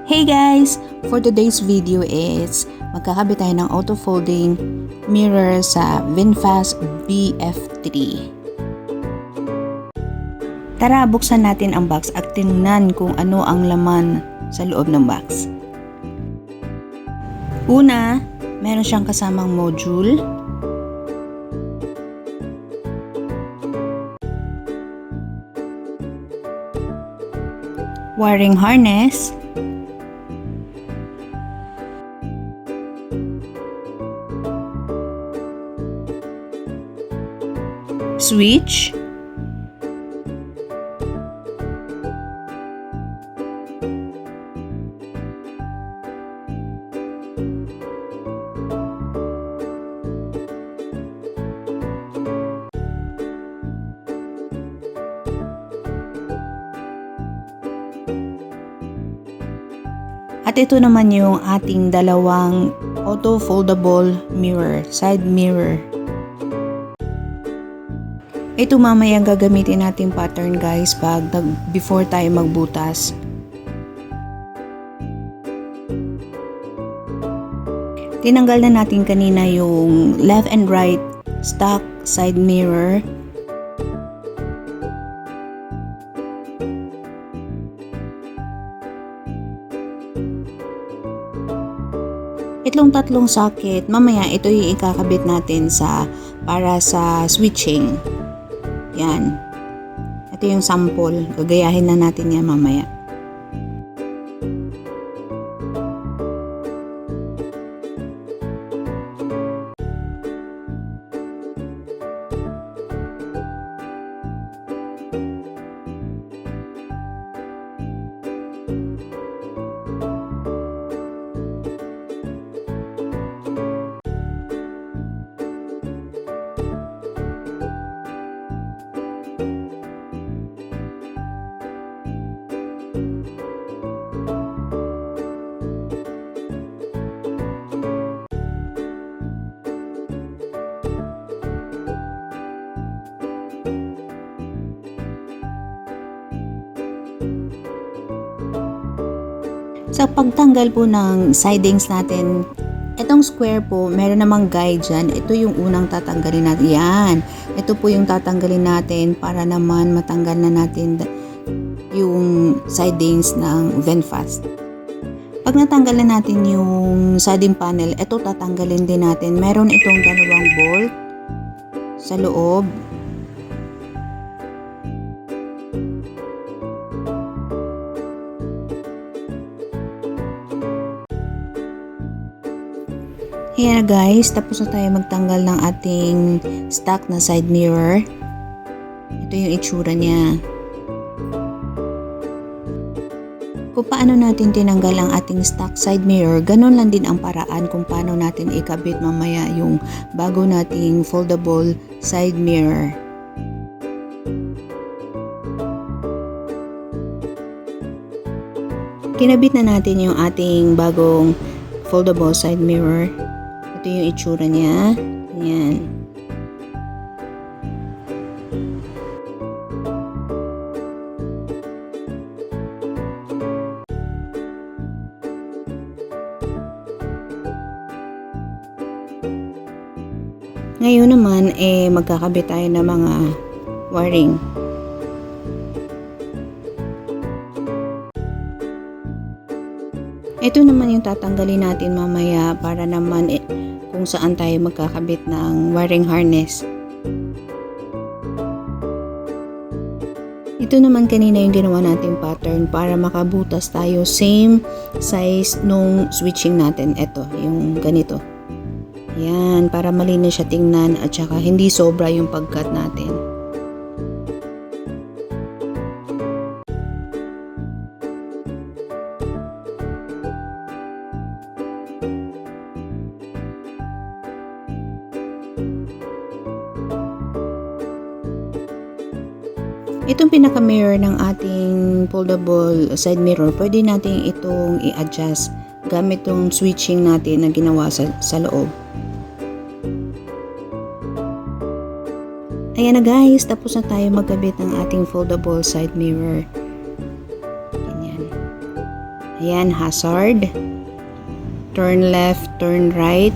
Hey guys! For today's video is magkakabit tayo ng auto-folding mirror sa VinFast BF3. Tara, buksan natin ang box at tingnan kung ano ang laman sa loob ng box. Una, meron siyang kasamang module. Wiring harness. Switch. At ito naman yung ating dalawang auto-foldable mirror, side mirror. Ito mamaya gagamitin natin pattern guys before tayo magbutas. Tinanggal na natin kanina yung left and right stock side mirror. Itlong tatlong socket, mamaya ito yung ikakabit natin para sa switching. Yan. Ito yung sample. Gagayahin na natin yan mamaya. Sa pagtanggal po ng sidings natin, itong square po, meron namang guide dyan. Ito yung unang tatanggalin natin. Yan. Ito po yung tatanggalin natin para naman matanggal na natin yung sidings ng VinFast. Pag natanggal na natin yung siding panel, ito tatanggalin din natin. Meron itong dalawang bolt sa loob. Ayan guys, tapos na tayo magtanggal ng ating stock na side mirror. Ito yung itsura niya. Kung paano natin tinanggal ang ating stock side mirror, ganun lang din ang paraan kung paano natin ikabit mamaya yung bago nating foldable side mirror. Kinabit na natin yung ating bagong foldable side mirror. Ito yung itsura niya. Ayan. Ngayon naman, magkakabit tayo ng mga wiring. Ito naman yung tatanggalin natin mamaya para naman kung saan tayo magkakabit ng wiring harness. Ito naman kanina yung ginawa nating pattern para makabutas tayo same size nung switching natin. Ito, yung ganito. Yan, para malinis siya tingnan at saka hindi sobra yung pagkat natin. Itong pinaka-mirror ng ating foldable side mirror, pwede natin itong i-adjust gamit itong switching natin na ginawa sa loob. Ayan na guys, tapos na tayo magkabit ng ating foldable side mirror. Ganyan. Ayan, hazard. Turn left, turn right.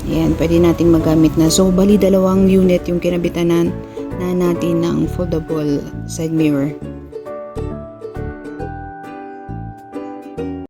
Ayan, pwede nating magamit na. So, bali 2 unit yung kinabitan na natin ng foldable side mirror.